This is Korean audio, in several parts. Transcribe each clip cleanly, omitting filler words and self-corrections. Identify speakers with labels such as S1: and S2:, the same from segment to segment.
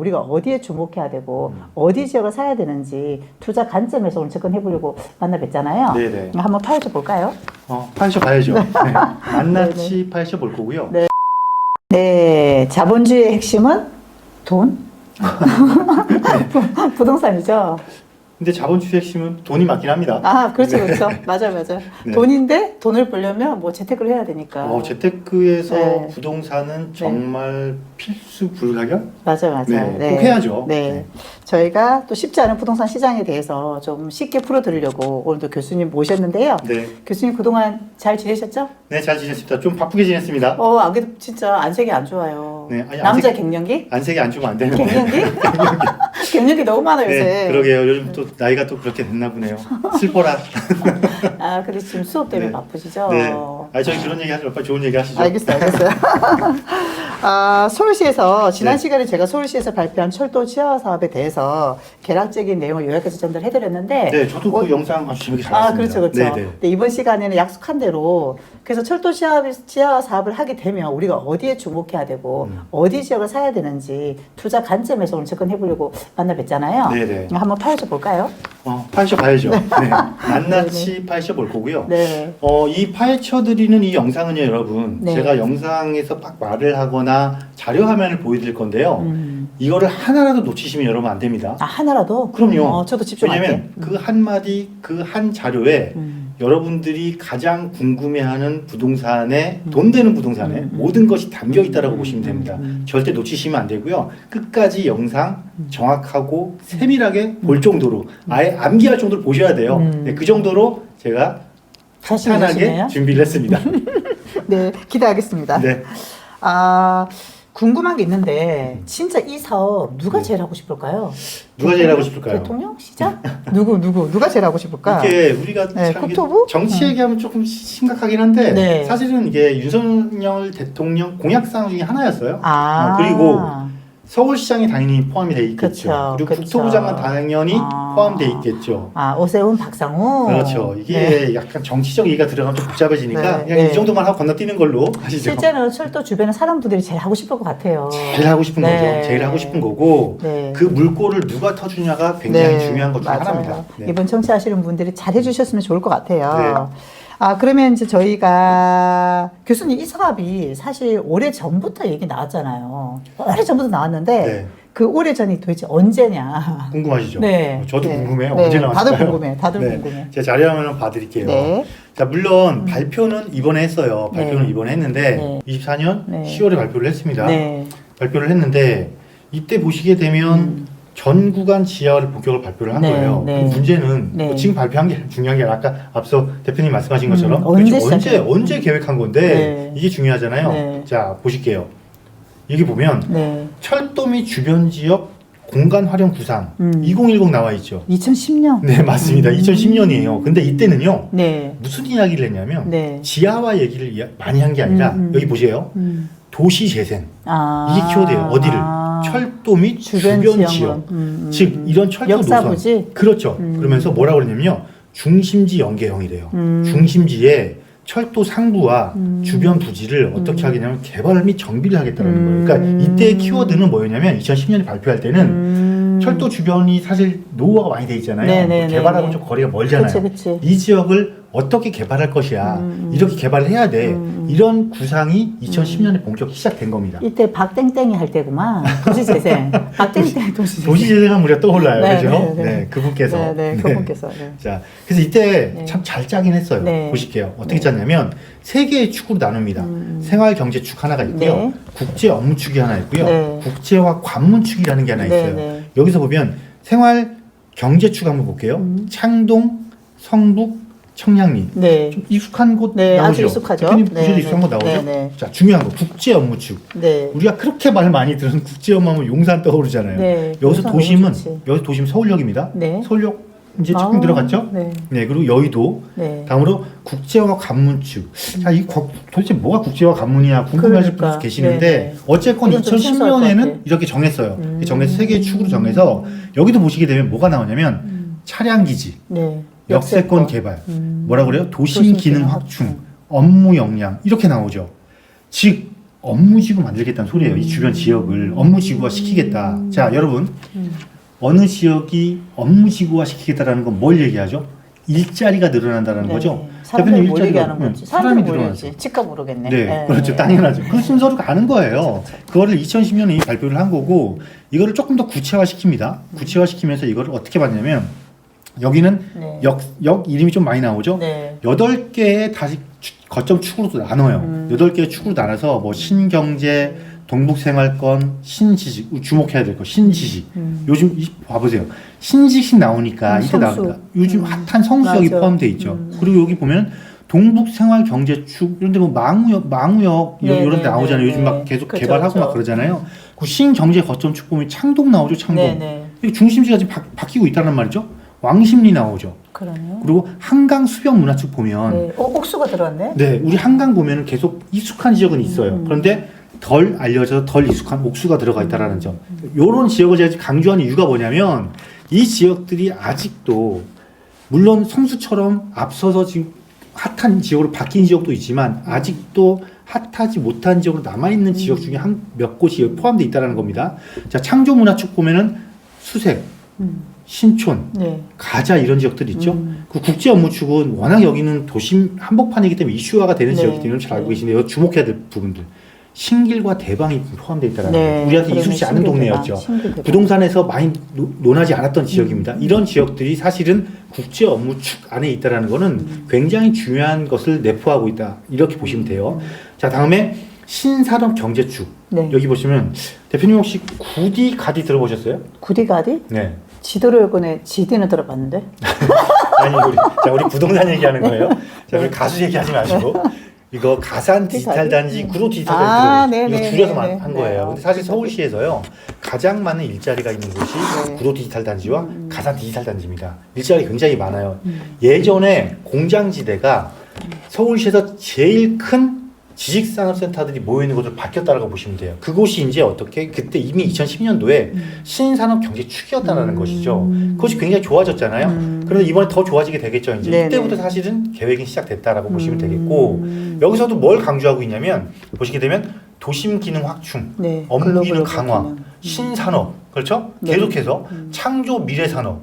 S1: 우리가 어디에 주목해야 되고 어디 지역을 사야 되는지 투자 관점에서 오늘 접근해 보려고 만나 뵀잖아요.
S2: 네네.
S1: 한번 파헤쳐 볼까요?
S2: 파헤쳐 봐야죠. 네. 낱낱이 파헤쳐 볼 거고요.
S1: 네. 네, 자본주의의 핵심은 돈? 부동산이죠.
S2: 근데 자본주의 핵심은 돈이 맞긴 합니다.
S1: 아, 그렇죠,
S2: 네.
S1: 그렇죠. 맞아요.
S2: 네.
S1: 돈인데 돈을 벌려면 뭐 재테크를 해야 되니까.
S2: 재테크에서
S1: 네.
S2: 부동산은 정말 필수 불가결?
S1: 맞아요.
S2: 네, 꼭 해야죠.
S1: 네. 저희가 또 쉽지 않은 부동산 시장에 대해서 좀 쉽게 풀어드리려고 오늘도 교수님 모셨는데요.
S2: 네.
S1: 교수님 그동안 잘 지내셨죠?
S2: 네, 잘 지냈습니다. 좀 바쁘게 지냈습니다.
S1: 안 그래도 진짜 안색이 안 좋아요.
S2: 네, 아니,
S1: 남자 갱년기?
S2: 안색이 안 주면 안 되는데.
S1: 갱년기? 갱년기 너무 많아요, 요새.
S2: 네, 그러게요. 요즘 또 나이가 또 그렇게 됐나 보네요. 슬퍼라.
S1: 아, 그래서 지금 수업 때문에
S2: 네.
S1: 바쁘시죠?
S2: 네. 저희 그런 얘기 하지 말고 좋은 얘기 하시죠.
S1: 알겠어요. 서울시에서 지난 시간에 제가 서울시에서 발표한 철도 치아화 사업에 대해서 개략적인 내용을 요약해서 전달해드렸는데
S2: 네, 저도 그 영상 아주 재밌게 잘 봤습니다.
S1: 그렇죠, 그렇죠.
S2: 네, 네.
S1: 근데 이번 시간에는 약속한 대로 그래서 철도 치아화 사업을 하게 되면 우리가 어디에 주목해야 되고 어디 지역을 사야 되는지 투자 관점에서 오늘 접근해 보려고 만나 뵀잖아요.
S2: 네, 네.
S1: 한번 파헤쳐 볼까요?
S2: 파헤쳐 봐야죠. 네. 낱낱이 파헤쳐 볼 거고요.
S1: 네.
S2: 이 파헤쳐 드리는 이 영상은요, 여러분.
S1: 네.
S2: 제가 영상에서 막 말을 하거나 자료 화면을 보여드릴 건데요. 이거를 하나라도 놓치시면 여러분 안 됩니다.
S1: 아, 하나라도?
S2: 그럼요.
S1: 저도 집중할게요.
S2: 왜냐면 그 한마디, 그 한 자료에 여러분들이 가장 궁금해하는 부동산에, 돈 되는 부동산에 모든 것이 담겨 있다라고 보시면 됩니다. 절대 놓치시면 안 되고요. 끝까지 영상 정확하고 세밀하게 볼 정도로, 아예 암기할 정도로 보셔야 돼요. 네, 그 정도로 제가
S1: 자신
S2: 탄탄하게
S1: 있으시네요?
S2: 준비를 했습니다.
S1: 네, 기대하겠습니다.
S2: 네.
S1: 궁금한 게 있는데 진짜 이 사업 누가 제일 하고 싶을까요?
S2: 누가 제일 하고 싶을까요?
S1: 대통령? 시장? 누가 제일 하고 싶을까?
S2: 이게 우리가
S1: 네,
S2: 참 이게
S1: 국토부?
S2: 정치 얘기하면 조금 심각하긴 한데
S1: 네.
S2: 사실은 이게 윤석열 대통령 공약사항 중에 하나였어요.
S1: 아,
S2: 그리고 서울시장이 당연히 포함이 돼 있겠죠.
S1: 그쵸,
S2: 그리고
S1: 그쵸.
S2: 국토부 장관 당연히
S1: 아.
S2: 포함돼 있겠죠.
S1: 오세훈, 박상우.
S2: 그렇죠. 이게 약간 정치적 얘기가 들어가면 좀 복잡해지니까
S1: 네,
S2: 그냥
S1: 네.
S2: 이 정도만 하고 건너뛰는 걸로 하시죠.
S1: 실제는 철도 주변의 사람들이 제일 하고 싶을 것 같아요.
S2: 제일 하고 싶은
S1: 네.
S2: 거죠. 제일 하고 싶은 거고
S1: 네.
S2: 그 물꼬를 누가 터주냐가 굉장히 중요한 것 중에
S1: 맞아요.
S2: 하나입니다. 네.
S1: 이번 청취하시는 분들이 잘 해주셨으면 좋을 것 같아요. 그러면 이제 저희가 교수님 이 사업이 사실 오래 전부터 얘기 나왔잖아요. 오래 전부터 나왔는데
S2: 네.
S1: 그 오래 전이 도대체 언제냐?
S2: 궁금하시죠?
S1: 네.
S2: 저도
S1: 네.
S2: 궁금해요.
S1: 네.
S2: 언제 나왔을까요?
S1: 다들 궁금해요. 다들
S2: 네.
S1: 궁금해요.
S2: 제가 자료 화면을 봐드릴게요.
S1: 네.
S2: 자, 물론 발표는 이번에 했어요. 발표는
S1: 네.
S2: 이번에 했는데
S1: 네.
S2: 24년
S1: 네.
S2: 10월에 발표를 했습니다.
S1: 네.
S2: 발표를 했는데 이때 보시게 되면 전 구간 지하화를 본격으로 발표를 한
S1: 네.
S2: 거예요.
S1: 네.
S2: 근데 문제는
S1: 네.
S2: 지금 발표한 게 중요한 게 아니라 아까 앞서 대표님 말씀하신 것처럼
S1: 언제
S2: 도대체
S1: 시작해요?
S2: 언제 계획한 건데
S1: 네.
S2: 이게 중요하잖아요.
S1: 네.
S2: 자, 보실게요. 여기 보면
S1: 네.
S2: 철도 및 주변 지역 공간 활용 구상 2010 나와 있죠.
S1: 2010년.
S2: 네, 맞습니다. 2010년이에요. 근데 이때는요.
S1: 네.
S2: 무슨 이야기를 했냐면
S1: 네.
S2: 지하화 얘기를 많이 한 게 아니라 여기 보세요. 도시 재생. 이게 키워드예요. 어디를? 철도 및 주변 지역. 즉 이런 철도
S1: 역사부지?
S2: 노선. 그렇죠. 그러면서 뭐라고 그러냐면요. 중심지 연계형이래요. 중심지에 철도 상부와 주변 부지를 어떻게 하겠냐면 개발 및 정비를 하겠다는 거예요. 그러니까 이때의 키워드는 뭐였냐면 2010년에 발표할 때는 철도 주변이 사실 노후화가 많이 돼 있잖아요.
S1: 네네네네.
S2: 개발하고 좀 거리가 멀잖아요.
S1: 그치.
S2: 이 지역을 어떻게 개발할 것이야. 이렇게 개발을 해야 돼. 이런 구상이 2010년에 본격 시작된 겁니다.
S1: 이때 박땡땡이 할 때구만. 도시재생. 박땡땡 도시재생.
S2: 도시재생하면 우리가 떠올라요.
S1: 네,
S2: 그죠?
S1: 네, 네.
S2: 네, 그분께서.
S1: 그분께서. 네.
S2: 자, 그래서 이때
S1: 네.
S2: 참 잘 짜긴 했어요.
S1: 네.
S2: 보실게요. 어떻게 짰냐면 세 개의 축으로 나눕니다. 생활 경제 축 하나가 있고요.
S1: 네.
S2: 국제 업무 축이 하나 있고요.
S1: 네.
S2: 국제화 관문 축이라는 게 하나
S1: 네,
S2: 있어요.
S1: 네.
S2: 여기서 보면 생활 경제 축 한번 볼게요. 창동, 성북, 청량리.
S1: 네.
S2: 좀 익숙한 곳
S1: 네,
S2: 나오죠.
S1: 아주 익숙하죠.
S2: 대표님
S1: 네,
S2: 보셔도
S1: 네.
S2: 익숙한 곳 나오죠.
S1: 네, 네.
S2: 자, 중요한 거 국제 업무 축.
S1: 네.
S2: 우리가 그렇게 말 많이 들은 국제 업무 하면 용산 떠오르잖아요.
S1: 네,
S2: 여기서
S1: 용산
S2: 도심은
S1: 너무 좋지.
S2: 여기서 도심 서울역입니다.
S1: 네.
S2: 서울역 이제 조금 들어갔죠?
S1: 네.
S2: 네, 그리고 여의도.
S1: 네.
S2: 다음으로 국제화 관문축. 자, 도대체 뭐가 국제화 관문이야 궁금하실 분
S1: 그러니까.
S2: 계시는데
S1: 네네.
S2: 어쨌건
S1: 이건 좀 생소할 것
S2: 2010년에는
S1: 같아.
S2: 이렇게 정했어요. 정해서 세 개의 축으로 정해서 여기도 보시게 되면 뭐가 나오냐면 차량 기지,
S1: 네.
S2: 역세권 개발, 뭐라 그래요? 도심
S1: 도심
S2: 기능
S1: 기능
S2: 확충, 업무 역량 이렇게 나오죠. 즉 업무지구 만들겠다는 소리예요. 이 주변 지역을 업무지구화 시키겠다. 자, 여러분 어느 지역이 업무지구화 시키겠다라는 건 뭘 얘기하죠? 일자리가 늘어난다는 거죠.
S1: 사람들이
S2: 대표님
S1: 몰리게
S2: 일자리가,
S1: 하는 거지.
S2: 사람이
S1: 사람들이
S2: 늘어나죠.
S1: 몰리지. 집값 오르겠네.
S2: 네, 그렇죠. 당연하죠. 그 순서로 가는 거예요. 그거를 2010년에 이미 발표를 한 거고, 이거를 조금 더 구체화시킵니다. 구체화시키면서 이거를 어떻게 봤냐면, 여기는
S1: 네.
S2: 역 이름이 좀 많이 나오죠?
S1: 네.
S2: 8개의 다시 거점 축으로 나눠요. 8개의 축으로 나눠서 뭐 신경제, 동북생활권, 신지식, 주목해야 될 거, 신지식. 요즘 봐보세요. 신지식 나오니까, 이때
S1: 성수.
S2: 나오니까 요즘 핫한 성수역이
S1: 맞아.
S2: 포함되어 있죠. 그리고 여기 보면 동북생활경제축 이런데 뭐 망우역
S1: 네,
S2: 이런 데
S1: 네,
S2: 나오잖아요.
S1: 네,
S2: 요즘 막 계속
S1: 그렇죠,
S2: 개발하고
S1: 그렇죠.
S2: 막 그러잖아요. 그 신경제 거점축 보면 창동 나오죠. 창동.
S1: 네네.
S2: 이게 중심지가 지금 바뀌고 있다는 말이죠. 왕십리 나오죠.
S1: 그러네요.
S2: 그리고 한강 수변 문화축 보면
S1: 네. 옥수가 들어왔네.
S2: 네, 우리 한강 보면은 계속 익숙한 지역은 있어요. 그런데 덜 알려져 덜 익숙한 옥수가 들어가 있다라는 점. 요런 지역을 제가 강조하는 이유가 뭐냐면 이 지역들이 아직도 물론 성수처럼 앞서서 지금 핫한 지역으로 바뀐 지역도 있지만 아직도 핫하지 못한 지역으로 남아있는 지역 중에 한 몇 곳이 여기 포함되어 있다는 겁니다. 자, 창조문화축 보면은 수색, 신촌,
S1: 네.
S2: 가자 이런 지역들 있죠. 그 국제업무축은 워낙 여기는 도심 한복판이기 때문에 이슈화가 되는
S1: 네.
S2: 지역들은 잘 알고
S1: 네.
S2: 계신데요. 주목해야 될 부분들. 신길과 대방이 포함되어 있다는
S1: 네.
S2: 거예요. 우리한테
S1: 그러면
S2: 익숙지 않은
S1: 신길
S2: 동네였죠.
S1: 대방, 신길 대방.
S2: 부동산에서 많이 논하지 않았던 지역입니다. 이런 지역들이 사실은 국제업무축 안에 있다는 거는 굉장히 중요한 것을 내포하고 있다. 이렇게 보시면 돼요. 자, 다음에 신산업경제축.
S1: 네.
S2: 여기 보시면 대표님 혹시 구디 가디 들어보셨어요?
S1: 구디가디?
S2: 네.
S1: 지도를 꺼내 지디는 들어봤는데.
S2: 아니 우리 부동산 얘기하는 거예요. 자, 우리 가수 얘기하지 마시고 이거 가산 디지털 단지, 구로 디지털
S1: 아,
S2: 단지
S1: 네네,
S2: 이거 줄여서
S1: 네네.
S2: 한 거예요. 근데 사실 서울시에서요 가장 많은 일자리가 있는 곳이
S1: 네.
S2: 구로 디지털 단지와 가산 디지털 단지입니다. 일자리 굉장히 많아요. 예전에 공장지대가 서울시에서 제일 큰 지식산업센터들이 모여있는 곳으로 바뀌었다고 보시면 돼요. 그곳이 이제 어떻게 그때 이미 2010년도에 신산업경제축이었다는 것이죠. 그것이 굉장히 좋아졌잖아요. 그런데 이번에 더 좋아지게 되겠죠. 이제
S1: 네네.
S2: 이때부터 사실은 계획이 시작됐다라고 보시면 되겠고 여기서도 뭘 강조하고 있냐면 보시게 되면 도심 기능 확충,
S1: 네.
S2: 업무 기능
S1: 글로벌
S2: 강화,
S1: 기능.
S2: 신산업 그렇죠?
S1: 네.
S2: 계속해서 창조 미래 산업,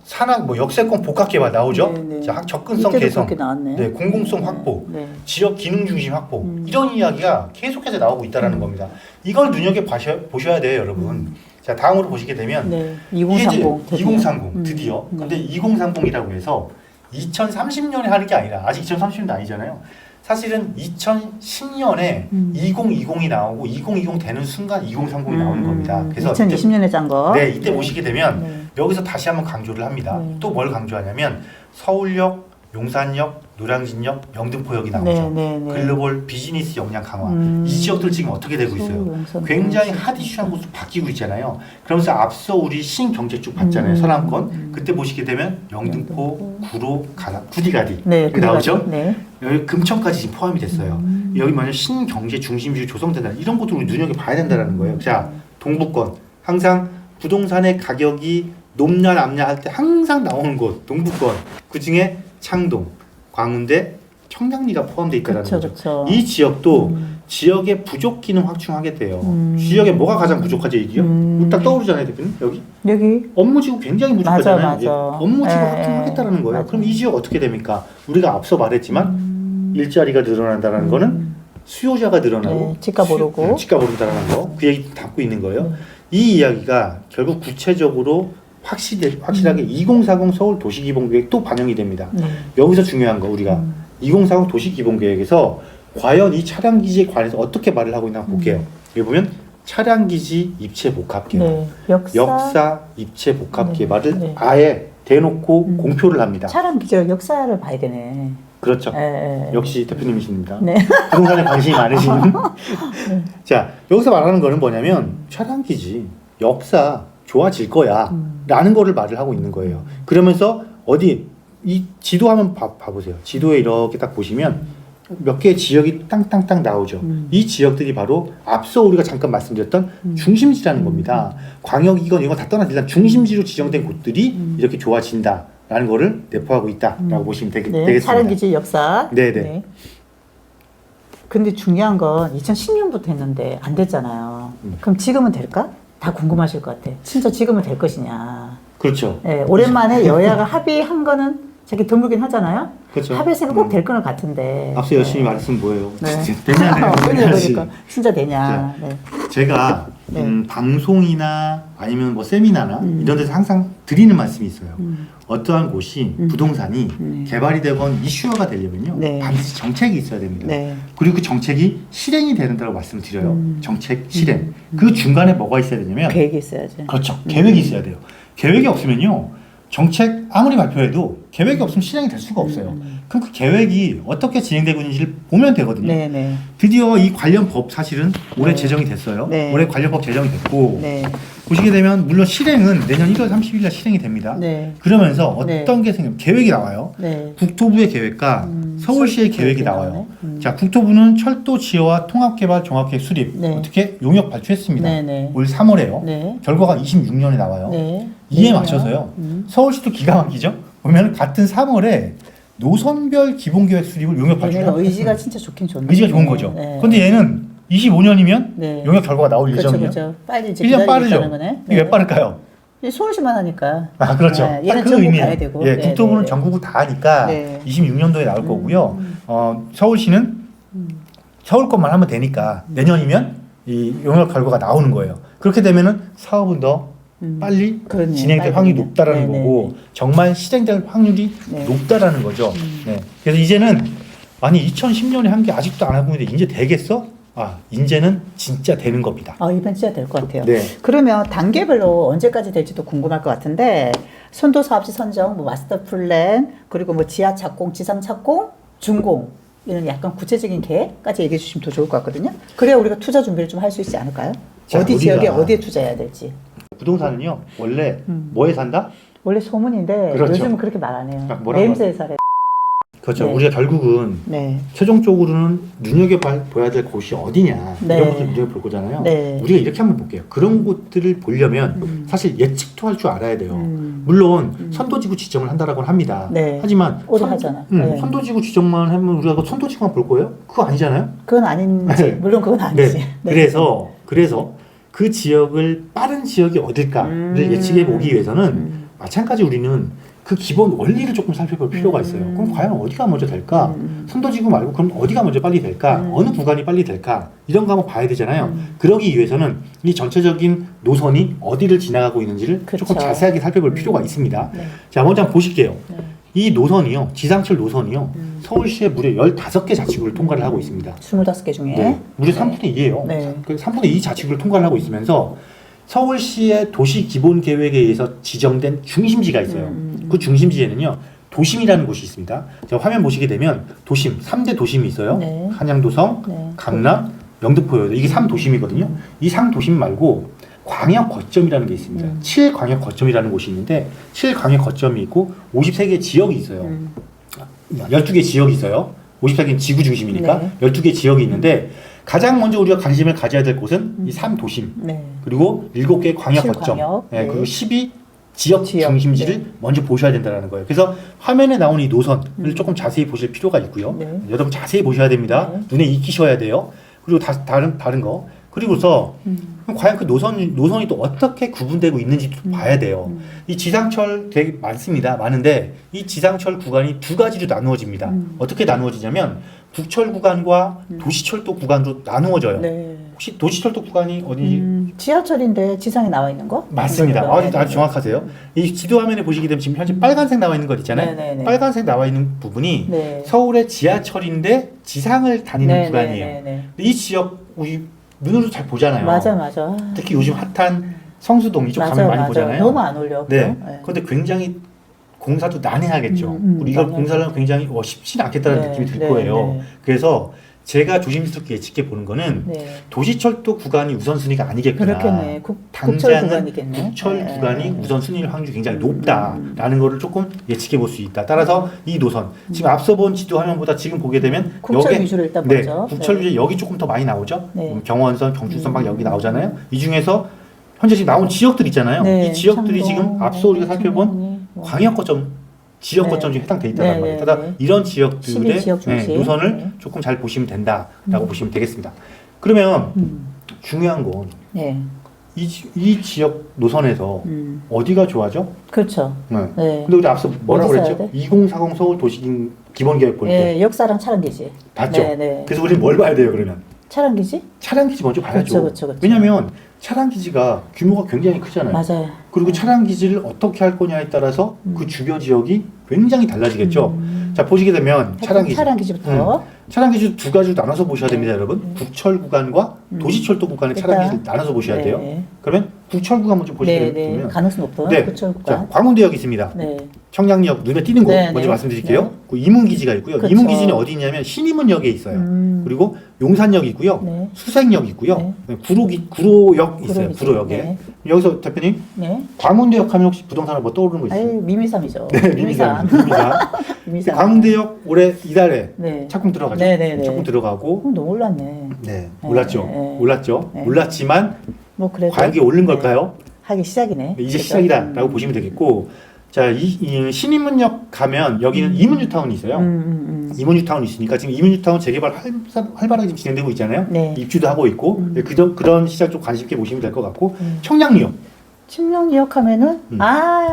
S2: 산학 뭐 역세권 복합 개발 나오죠.
S1: 네네.
S2: 자, 접근성
S1: 이때도
S2: 개선,
S1: 그렇게 나왔네.
S2: 네, 공공성 확보,
S1: 네.
S2: 지역 기능 중심 확보 이런 이야기가 계속해서 나오고 있다라는 겁니다. 이걸 눈여겨 보셔야 돼요, 여러분. 자, 다음으로 보시게 되면
S1: 네.
S2: 이게 이제
S1: 2030 드디어.
S2: 2030 드디어.
S1: 네.
S2: 근데 2030이라고 해서 2030년에 하는 게 아니라 아직 2030년도 아니잖아요. 사실은 2010년에 2020이 나오고 2020 되는 순간 2030이 나오는 겁니다. 그래서
S1: 2020년에 짠 거.
S2: 네, 이때 보시게 되면
S1: 네.
S2: 여기서 다시 한번 강조를 합니다.
S1: 네.
S2: 또 뭘 강조하냐면 서울역, 용산역, 노량진역, 영등포역이 나오죠.
S1: 네, 네, 네.
S2: 글로벌 비즈니스 역량 강화. 이 지역들 지금 어떻게 되고 있어요?
S1: 서울, 용산,
S2: 굉장히
S1: 노량진.
S2: 핫 이슈한 곳으로 바뀌고 있잖아요. 그러면서 앞서 우리 신경제축 봤잖아요. 서남권. 그때 보시게 되면 영등포, 구로, 구디가디
S1: 네,
S2: 여기 나오죠.
S1: 네.
S2: 여기 금천까지 지금 포함이 됐어요. 여기 만약 신경제 중심지로 조성된다. 이런 것도 우리 눈여겨봐야 된다는 거예요. 자, 동부권. 항상 부동산의 가격이 높냐 낮냐 할 때 항상 나오는 곳 동부권. 그중에 창동, 광운대, 청량리가 포함되어 있다는
S1: 그쵸,
S2: 거죠.
S1: 그쵸.
S2: 이 지역도 지역의 부족 기능 확충하게 돼요. 지역에 뭐가 가장 부족하죠, 이게요? 딱 떠오르잖아요, 대표님. 여기 업무지구 굉장히 부족하잖아요.
S1: 맞아,
S2: 이게.
S1: 맞아.
S2: 업무지구
S1: 예,
S2: 확충하겠다는 거예요.
S1: 맞아.
S2: 그럼 이 지역 어떻게 됩니까? 우리가 앞서 말했지만 일자리가 늘어난다는 거는 수요자가 늘어나고
S1: 네, 집값 오르고.
S2: 집값 오른다는 거. 그 얘기 담고 있는 거예요. 이 이야기가 결국 구체적으로 확실하게 2040 서울 도시기본계획 또 반영이 됩니다.
S1: 네.
S2: 여기서 중요한 거 우리가 2040 도시기본계획에서 과연 이 차량기지에 관해서 어떻게 말을 하고 있나 볼게요. 여기 보면 차량기지 입체 복합 개발,
S1: 네.
S2: 역사 입체 복합
S1: 네.
S2: 개발을
S1: 네.
S2: 아예 대놓고 공표를 합니다.
S1: 차량 기절 역사를 봐야 되네.
S2: 그렇죠.
S1: 예, 예.
S2: 역시 대표님이십니다.
S1: 네.
S2: 부동산에 관심이 많으신. 자, 여기서 말하는 거는 뭐냐면 차량기지 역사 좋아질 거야 라는 거를 말을 하고 있는 거예요. 그러면서 어디 이 지도 한번 봐보세요. 지도에 이렇게 딱 보시면 몇 개의 지역이 땅땅땅 나오죠. 이 지역들이 바로 앞서 우리가 잠깐 말씀드렸던 중심지라는 겁니다. 광역이건 이건 다 떠나서 일단 중심지로 지정된 곳들이 이렇게 좋아진다라는 거를 내포하고 있다라고 보시면
S1: 네.
S2: 되겠습니다.
S1: 차량 기지 역사.
S2: 네네.
S1: 근데 중요한 건 2010년부터 했는데 안 됐잖아요. 그럼 지금은 될까? 다 궁금하실 것 같아. 진짜 지금은 될 것이냐.
S2: 그렇죠.
S1: 예, 오랜만에 여야가 합의한 거는 되게 드물긴 하잖아요.
S2: 그렇죠.
S1: 합의했으면 꼭 될 거는 같은데.
S2: 앞서 열심히 말했으면 뭐예요?
S1: 네.
S2: 되냐네요.
S1: 그러니까 진짜 되냐. 네.
S2: 제가
S1: 네.
S2: 방송이나 아니면 뭐 세미나나 이런 데서 항상 드리는 말씀이 있어요. 어떠한 곳이 부동산이 개발이 되건 이슈화가 되려면요.
S1: 네.
S2: 반드시 정책이 있어야 됩니다.
S1: 네.
S2: 그리고 그 정책이 실행이 된다고 말씀을 드려요. 정책 실행. 그 중간에 뭐가 있어야 되냐면
S1: 계획이 있어야지.
S2: 그렇죠. 계획이 있어야 돼요. 계획이 없으면요. 정책 아무리 발표해도 계획이 없으면 실행이 될 수가 없어요. 그럼 그 계획이 어떻게 진행되고 있는지를 보면 되거든요.
S1: 네네.
S2: 드디어 이 관련 법 사실은 올해
S1: 네.
S2: 제정이 됐어요.
S1: 네.
S2: 올해 관련 법 제정이 됐고
S1: 네.
S2: 보시게 되면 물론 실행은 내년 1월 30일 날 실행이 됩니다.
S1: 네.
S2: 그러면서 어떤
S1: 네.
S2: 게 생기면 계획이 나와요.
S1: 네.
S2: 국토부의 계획과 서울시의 계획이 나와요.
S1: 나오네.
S2: 자, 국토부는 철도 지어와 통합개발 종합계획 수립
S1: 네.
S2: 어떻게 용역 발표했습니다.
S1: 네네.
S2: 올 3월에요.
S1: 네.
S2: 결과가 26년에 나와요.
S1: 네.
S2: 이에
S1: 네네요.
S2: 맞춰서요. 서울시도 기가 막히죠. 보면 같은 3월에 노선별 기본계획 수립을 용역
S1: 얘네가
S2: 발표합니다.
S1: 의지가 진짜 좋긴 좋네.
S2: 의지가 좋은 거죠.
S1: 네.
S2: 근데 얘는 25년이면
S1: 네.
S2: 용역 결과가 나올
S1: 그렇죠,
S2: 예정이에요.
S1: 그렇죠. 빨리 이제
S2: 1년
S1: 기다리고
S2: 빠르죠.
S1: 있다는 거네.
S2: 이게 왜 빠를까요?
S1: 서울시만 하니까.
S2: 아, 그렇죠.
S1: 네, 얘는
S2: 딱 그
S1: 전국
S2: 의미예요.
S1: 가야 되고.
S2: 예,
S1: 네,
S2: 국토부는
S1: 네,
S2: 전국을 다 하니까
S1: 네.
S2: 26년도에 나올 거고요. 서울시는 서울 것만 하면 되니까 내년이면 이 용역 결과가 나오는 거예요. 그렇게 되면은 사업은 더 빨리
S1: 그러네,
S2: 진행될
S1: 빨리
S2: 확률이
S1: 되네.
S2: 높다라는
S1: 네, 네,
S2: 거고 정말 실행될 확률이
S1: 네.
S2: 높다라는 거죠. 네. 그래서 이제는 아니 2010년에 한 게 아직도 안 하고 있는데 이제 되겠어? 아, 이제는 진짜 되는 겁니다.
S1: 이번 진짜 될 것 같아요.
S2: 네.
S1: 그러면 단계별로 언제까지 될지도 궁금할 것 같은데 선도 사업지 선정, 뭐 마스터 플랜, 그리고 뭐 지하 착공, 지상 착공, 준공 이런 약간 구체적인 계획까지 얘기해 주시면 더 좋을 것 같거든요. 그래야 우리가 투자 준비를 좀 할 수 있지 않을까요?
S2: 자,
S1: 어디
S2: 우리가
S1: 지역에 어디에 투자해야 될지.
S2: 부동산은요 원래 뭐에 산다?
S1: 원래 소문인데
S2: 그렇죠.
S1: 요즘은 그렇게 말 안 해요.
S2: 뭐라고
S1: 냄새에 살아요.
S2: 그렇죠.
S1: 네.
S2: 우리가 결국은
S1: 네.
S2: 최종적으로는 눈여겨봐야 될 곳이 어디냐
S1: 네.
S2: 이런 것을 눈여겨볼 거잖아요.
S1: 네.
S2: 우리가 이렇게 한번 볼게요. 그런 곳들을 보려면 사실 예측도 할 줄 알아야 돼요.
S1: 음.
S2: 물론 선도지구 지정을 한다라고는 합니다.
S1: 네.
S2: 하지만
S1: 오래 하잖아. 네.
S2: 선도지구 지정만 하면 우리가 그 선도지구만 볼 거예요? 그거 아니잖아요.
S1: 그건 아닌지
S2: 네.
S1: 물론 그건 아니지.
S2: 네. 그래서 그 지역을 빠른 지역이 어딜까를 예측해 보기 위해서는 마찬가지 우리는 그 기본 원리를 조금 살펴볼 필요가 있어요. 그럼 과연 어디가 먼저 될까? 선도지구 말고 그럼 어디가 먼저 빨리 될까? 어느 구간이 빨리 될까? 이런 거 한번 봐야 되잖아요. 그러기 위해서는 이 전체적인 노선이 어디를 지나가고 있는지를
S1: 그쵸.
S2: 조금 자세하게 살펴볼 필요가 있습니다.
S1: 네.
S2: 자, 먼저 한번 보실게요.
S1: 네.
S2: 이 노선이요, 지상철 노선이요, 서울시에 무려 15개 자치구를 통과를 하고 있습니다.
S1: 25개 중에.
S2: 네, 무려 3분의 2예요.
S1: 네.
S2: 3분의 2 자치구를 통과를 하고 있으면서 서울시의 도시 기본 계획에 의해서 지정된 중심지가 있어요. 그 중심지에는요, 도심이라는 곳이 있습니다. 자, 화면 보시게 되면 도심, 3대 도심이 있어요.
S1: 네.
S2: 한양도성,
S1: 네.
S2: 강남, 영등포요. 이게 3도심이거든요. 이 3도심 말고 광역 거점이라는 게 있습니다. 7광역 거점이라는 곳이 있는데 7광역 거점이 있고 53개 지역이 있어요. 12개 지역이 있어요. 54개는 지구 중심이니까
S1: 네.
S2: 12개 지역이 있는데 가장 먼저 우리가 관심을 가져야 될 곳은 이 3도심
S1: 네.
S2: 그리고 7개 광역 거점
S1: 칠광역.
S2: 네,
S1: 네.
S2: 그리고 12 지역
S1: 지역.
S2: 중심지를
S1: 네.
S2: 먼저 보셔야 된다는 거예요. 그래서 화면에 나오는 이 노선을 조금 자세히 보실 필요가 있고요.
S1: 네.
S2: 여러분 자세히 보셔야 됩니다.
S1: 네.
S2: 눈에 익히셔야 돼요. 그리고 다른 거. 그리고서 그럼 과연 그 노선이 또 어떻게 구분되고 있는지 봐야 돼요. 이 지상철 되게 많은데 이 지상철 구간이 두 가지로 나누어집니다. 어떻게 나누어지냐면 북철 구간과 도시철도 구간으로 나누어져요.
S1: 네.
S2: 혹시 도시철도 구간이 어디?
S1: 지하철인데 지상에 나와 있는 거?
S2: 맞습니다.
S1: 네, 네,
S2: 아주 정확하세요. 이 지도 화면에 보시게 되면 지금 현재 빨간색 나와 있는 것 있잖아요.
S1: 네, 네, 네.
S2: 빨간색 나와 있는 부분이
S1: 네.
S2: 서울의 지하철인데 지상을 다니는
S1: 네,
S2: 구간이에요.
S1: 네, 네, 네.
S2: 이 지역 우리 눈으로 잘 보잖아요.
S1: 맞아.
S2: 특히 요즘 핫한 성수동 이쪽
S1: 맞아,
S2: 가면 많이
S1: 맞아.
S2: 보잖아요.
S1: 너무 안 어울려.
S2: 네.
S1: 그죠?
S2: 그런데 굉장히 공사도 난해하겠죠. 그리고 이걸
S1: 난해하죠.
S2: 공사를 하면 굉장히 쉽지는 않겠다는
S1: 네,
S2: 느낌이 들
S1: 네,
S2: 거예요.
S1: 네.
S2: 그래서 제가 조심스럽게 예측해 보는 거는
S1: 네.
S2: 도시철도 구간이 우선순위가 아니겠구나.
S1: 그렇겠네. 국철
S2: 당장은
S1: 구간이겠네.
S2: 국철
S1: 네.
S2: 구간이 우선순위일 확률이 굉장히 높다라는 거를 조금 예측해 볼 수 있다. 따라서 이 노선 지금 앞서 본 지도 화면보다 지금 보게 되면
S1: 국철
S2: 여기-
S1: 위주로 일단
S2: 네,
S1: 보죠.
S2: 국철
S1: 네.
S2: 위주 여기 조금 더 많이 나오죠.
S1: 네.
S2: 경원선, 경춘선 막 여기 나오잖아요. 이 중에서 현재 지금 나온 지역들 있잖아요.
S1: 네,
S2: 이 지역들이
S1: 창동,
S2: 지금 앞서 우리가 살펴본
S1: 청량리, 뭐.
S2: 광역 거점 지역
S1: 네.
S2: 거점 중에 해당돼 있다는
S1: 네,
S2: 말이에요.
S1: 네,
S2: 따라
S1: 네.
S2: 이런 지역들의
S1: 12지역 중심.
S2: 노선을
S1: 네.
S2: 조금 잘 보시면 된다라고 보시면 되겠습니다. 그러면 중요한 건
S1: 네.
S2: 이 지역 노선에서 어디가 좋아져?
S1: 그렇죠.
S2: 네.
S1: 네.
S2: 근데 우리 앞서 뭐라고
S1: 어디
S2: 그랬죠?
S1: 써야 돼?
S2: 2040 서울 도시긴 기본계획 볼 때.
S1: 네, 역사랑 차량기지.
S2: 봤죠?
S1: 네, 네.
S2: 그래서 우리는 뭘 봐야 돼요, 그러면?
S1: 차량기지?
S2: 차량기지 먼저 봐야죠.
S1: 그렇죠.
S2: 왜냐하면 차량기지가 규모가 굉장히 크잖아요.
S1: 맞아요.
S2: 그리고 차량기지를 어떻게 할 거냐에 따라서 그 주변 지역이 굉장히 달라지겠죠. 자, 보시게 되면 차량기지.
S1: 차량기지부터.
S2: 차량기지 두 가지로 나눠서 보셔야 됩니다, 여러분. 국철 구간과 도시철도 구간의
S1: 일단,
S2: 차량기지를 나눠서 보셔야 돼요.
S1: 네.
S2: 그러면 국철 구간 먼저 보시게
S1: 네,
S2: 되면
S1: 네. 가능성 높은
S2: 네.
S1: 구철구간.
S2: 자, 광운대역 있습니다.
S1: 네.
S2: 청량역 눈에 띄는 곳
S1: 네,
S2: 먼저
S1: 네.
S2: 말씀드릴게요.
S1: 네.
S2: 그 이문기지가 있고요.
S1: 그쵸.
S2: 이문기지는 어디 있냐면 신임문역에 있어요. 그리고 용산역이 있고요.
S1: 네.
S2: 수색역이 있고요. 구로역 있어요.
S1: 구로기지.
S2: 구로역에.
S1: 네.
S2: 여기서 대표님
S1: 네.
S2: 광운대역 하면 혹시 부동산을 뭐 떠오르는 거 있어요?
S1: 아유, 미미삼이죠.
S2: 네, 미미산. 미미산.
S1: 미미삼.
S2: 광운대역 올해 이달에
S1: 네.
S2: 착공 들어가죠.
S1: 네, 네, 네.
S2: 착공 들어가고
S1: 너무 올랐네.
S2: 네, 몰랐죠.
S1: 네.
S2: 몰랐죠.
S1: 네.
S2: 몰랐지만
S1: 뭐 그래도
S2: 과연 이게 오른
S1: 네.
S2: 걸까요?
S1: 하기 시작이네.
S2: 네, 이제
S1: 그죠?
S2: 시작이다라고 보시면 되겠고, 자, 이 신임문역 가면 여기는 이문뉴타운이 있어요. 이문뉴타운이 있으니까 지금 이문뉴타운 재개발 활발하게 지금 진행되고 있잖아요.
S1: 네.
S2: 입주도 하고 있고 네, 그런 시장 좀 관심 있게 보시면 될 것 같고,
S1: 음.
S2: 청량리역.
S1: 침령역 하면은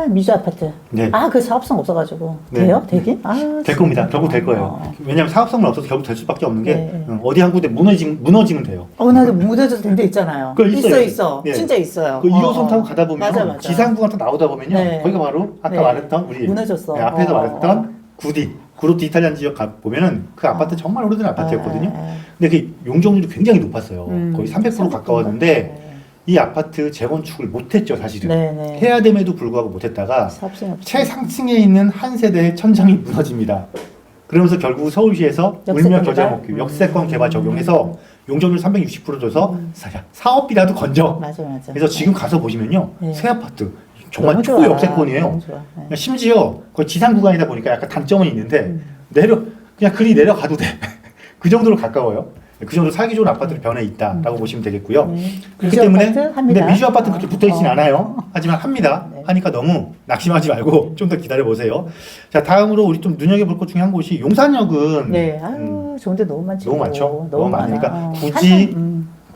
S1: 미주 아파트.
S2: 네.
S1: 그 사업성 없어가지고
S2: 네.
S1: 돼요? 되긴?
S2: 될 겁니다. 결국 될 거예요. 왜냐하면 사업성은 없어서 결국 될 수밖에 없는 게
S1: 네.
S2: 어디 한 군데 무너지면 돼요.
S1: 나도 무뎌져서 된 데 있잖아요.
S2: 그거 있어요.
S1: 있어.
S2: 네.
S1: 진짜 있어요.
S2: 그 2호선 타고 가다 보면
S1: 맞아.
S2: 지상구가 또 나오다 보면요.
S1: 네.
S2: 거기가 바로 아까
S1: 네.
S2: 말했던 우리
S1: 무너졌어.
S2: 네, 앞에서 말했던 구로트 이탈리안 지역 보면은 그 아파트 정말 오래된 아파트였거든요. 근데 그 용적률이 굉장히 높았어요. 거의 300% 가까웠는데 이 아파트 재건축을 못했죠, 사실은.
S1: 네네.
S2: 해야 됨에도 불구하고 못했다가
S1: 사업성이 없지.
S2: 최상층에 있는 한 세대의 천장이 무너집니다. 그러면서 결국 서울시에서
S1: 역세권
S2: 울며
S1: 개발?
S2: 겨자먹기, 역세권 개발 적용해서 용적률 360% 줘서 사업비라도 건져.
S1: 맞아.
S2: 그래서 지금 가서 보시면요,
S1: 네.
S2: 새 아파트 정말
S1: 너무 좋아.
S2: 초역세권이에요.
S1: 너무 좋아. 네.
S2: 심지어 거의 지상 구간이다 보니까 약간 단점은 있는데 그냥 그리 내려가도 돼. 그 정도로 가까워요. 그 정도 살기 좋은 아파트로 변해 있다라고 보시면 되겠고요. 그렇기
S1: 미주
S2: 때문에
S1: 아파트 합니다.
S2: 근데 미주 아파트 그렇게 붙어 있진 않아요. 하지만 합니다.
S1: 네.
S2: 하니까 너무 낙심하지 말고 좀 더 기다려 보세요. 자, 다음으로 우리 좀 눈여겨볼 것 중에 한 곳이 용산역은
S1: 네. 좋은데 너무 많죠.
S2: 너무 많죠. 너무 많으니까
S1: 많아.
S2: 굳이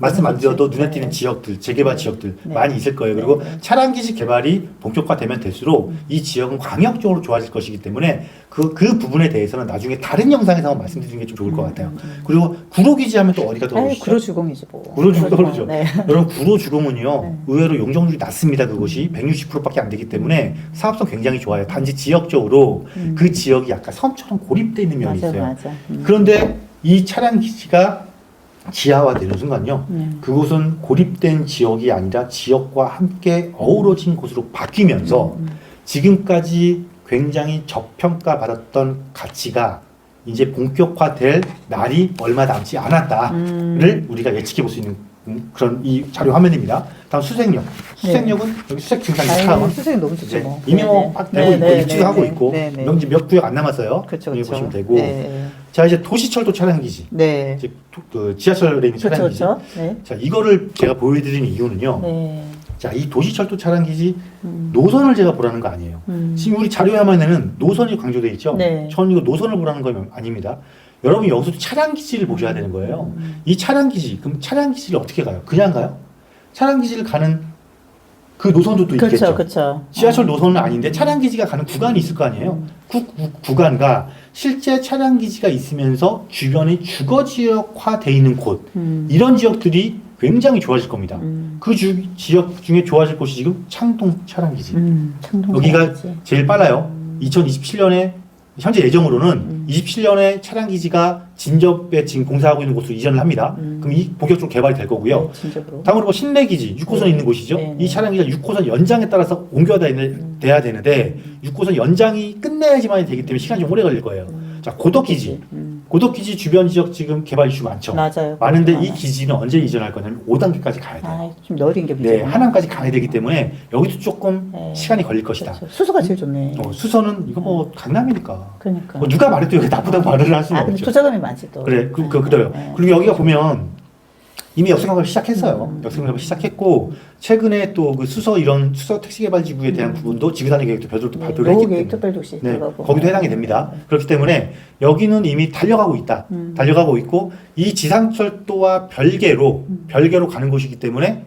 S2: 말씀 안
S1: 너무
S2: 드려도
S1: 좋지.
S2: 눈에 띄는
S1: 네.
S2: 지역들, 재개발 지역들
S1: 네.
S2: 많이 있을 거예요. 그리고 차량기지 개발이 본격화되면 될수록 이 지역은 광역적으로 좋아질 것이기 때문에 그 부분에 대해서는 나중에 다른 영상에서 한번 말씀드리는 게 좀 좋을 것 같아요. 그리고 구로기지 하면 또 어디가 떠오르시죠?
S1: 구로주공이지 뭐.
S2: 구로주공 떠오르죠.
S1: 네.
S2: 여러분 구로주공은요 의외로 용적률이 낮습니다. 그것이 160%밖에 안 되기 때문에 사업성 굉장히 좋아요. 단지 지역적으로 그 지역이 약간 섬처럼 고립되어 있는 면이 있어요.
S1: 맞아.
S2: 그런데 이 차량기지가 지하화되는 순간요. 그곳은 고립된 지역이 아니라 지역과 함께 어우러진 곳으로 바뀌면서 지금까지 굉장히 저평가받았던 가치가 이제 본격화될 날이 얼마 남지 않았다를 우리가 예측해 볼 수 있는 그런 이 자료 화면입니다. 다음 수색역. 수색역은 여기 수색 증상 이차원.
S1: 수색이 너무 좋죠.
S2: 네.
S1: 뭐.
S2: 이미 뭐
S1: 네,
S2: 막
S1: 네.
S2: 되고 있고
S1: 네,
S2: 입주도
S1: 네,
S2: 하고
S1: 네,
S2: 있고
S1: 네, 네.
S2: 몇 구역 안 남았어요.
S1: 그렇죠.
S2: 여기
S1: 그렇죠.
S2: 보시면 되고.
S1: 네.
S2: 자, 이제 도시철도 차량기지.
S1: 네.
S2: 이제 그 지하철에 있는 차량기지.
S1: 그렇죠. 네.
S2: 자, 이거를 제가 보여드리는 이유는요.
S1: 네.
S2: 자, 이 도시철도 차량기지 노선을 제가 보라는 거 아니에요. 지금 우리 자료 화면에는 노선이 강조되어 있죠.
S1: 네.
S2: 전 이거 노선을 보라는 건 아닙니다. 여러분 여기서 차량기지를 보셔야 되는 거예요. 이 차량기지, 그럼 차량기지를 어떻게 가요? 그냥 가요? 차량기지를 가는 그 노선도 또 있겠죠.
S1: 그렇죠.
S2: 지하철 노선은 아닌데 차량기지가 가는 구간이 있을 거 아니에요. 그 구간과 실제 차량기지가 있으면서 주변이 주거지역화되어 있는 곳, 이런 지역들이 굉장히 좋아질 겁니다. 그 지역 중에 좋아질 곳이 지금 창동 차량기지. 여기가 제일 빨라요. 2027년에 현재 예정으로는 27년에 차량기지가 진접에 지금 공사하고 있는 곳으로 이전을 합니다. 그럼 이 본격적으로 개발이 될 거고요. 다음으로 뭐 신내기지, 6호선에 있는 곳이죠. 이 차량기지가 6호선 연장에 따라서 돼야 되는데 6호선 연장이 끝내야지만 되기 때문에 시간이 좀 오래 걸릴 거예요. 자, 고덕기지. 고덕기지 주변 지역 지금 개발 이슈 많죠.
S1: 맞아요.
S2: 많은데 이 기지는 언제 이전할 거냐면 5단계까지 가야 돼요.
S1: 좀 느린 게 문제네.
S2: 네, 하남까지 가야 되기 때문에 여기도 조금 시간이 걸릴 것이다.
S1: 그렇죠. 수소가 제일 좋네.
S2: 수서는 이거 뭐 강남이니까.
S1: 그러니까.
S2: 뭐 누가 말해도 여기 나쁘다고 말을 할 수는
S1: 근데
S2: 없죠.
S1: 투자금이 많지 또.
S2: 그래, 그래요.
S1: 네.
S2: 그리고 여기가 보면 이미 역생각을 시작했어요. 역생각을 시작했고 최근에 또 그 이런 수서 택시개발지구에 대한 부분도 지구단위 계획도 별도로 또 발표를 했기 때문에
S1: 특별도시
S2: 네,
S1: 들어가고.
S2: 거기도 해당이 됩니다. 그렇기 때문에 여기는 이미 달려가고 있다. 달려가고 있고 이 지상철도와 별개로 가는 곳이기 때문에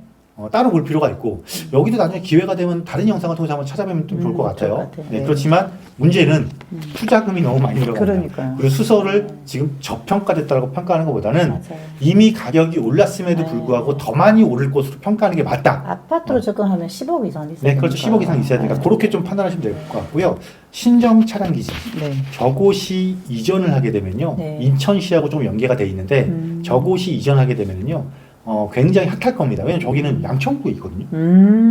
S2: 따로 볼 필요가 있고 여기도 나중에 기회가 되면 다른 영상을 통해서 한번 찾아보면 좀 좋을 것 같아요. 네,
S1: 네.
S2: 그렇지만 문제는 투자금이 너무 많이 들어간다.
S1: 그러니까요.
S2: 그리고 수서를 지금 저평가됐다고 평가하는 것보다는
S1: 맞아요.
S2: 이미 가격이 올랐음에도 불구하고 더 많이 오를 것으로 평가하는 게 맞다.
S1: 아파트로 접근하면 10억 이상이 있어야
S2: 네, 그렇죠. 10억 이상 있어야 되니까 그렇게 좀 판단하시면 될 것 같고요. 신정 차량 기지.
S1: 네.
S2: 저곳이 이전을 하게 되면요.
S1: 네.
S2: 인천시하고 좀 연계가 돼 있는데 저곳이 이전하게 되면은요. 굉장히 핫할 겁니다. 왜냐면 저기는 양천구에 있거든요.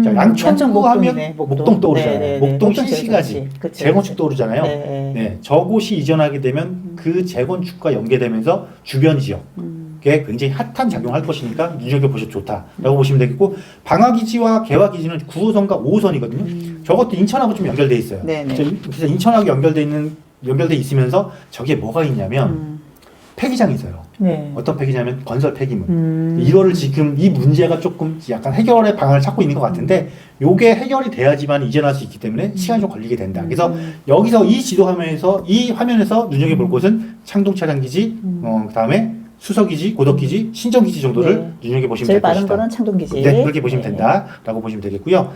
S2: 자, 양천구 하면 목동 떠오르잖아요.
S1: 네, 네,
S2: 목동
S1: 네.
S2: 신시가지
S1: 그쵸,
S2: 재건축
S1: 그쵸.
S2: 떠오르잖아요.
S1: 네.
S2: 네, 저곳이 이전하게 되면 그 재건축과 연계되면서 주변 지역에 굉장히 핫한 작용을 할 것이니까 눈여겨보셔도 좋다라고 보시면 되겠고 방화기지와 개화기지는 9호선과 5호선이거든요. 저것도 인천하고 좀 연결돼 있어요.
S1: 네, 네.
S2: 그래서 인천하고 연결돼 있으면서 저기에 뭐가 있냐면 폐기장이 있어요.
S1: 네.
S2: 어떤 폐기냐면 건설 폐기물. 이거를 지금 이 문제가 조금 약간 해결의 방안을 찾고 있는 것 같은데 요게 해결이 돼야지만 이전할 수 있기 때문에 시간이 좀 걸리게 된다. 그래서 여기서 이 지도 화면에서 이 화면에서 눈여겨볼 곳은 창동 차량기지, 그다음에 수서기지, 고덕기지, 신정기지 정도를 눈여겨보시면
S1: 제일
S2: 될
S1: 빠른
S2: 것이다.
S1: 거는 창동기지.
S2: 네, 그렇게 보시면 된다라고 보시면 되겠고요.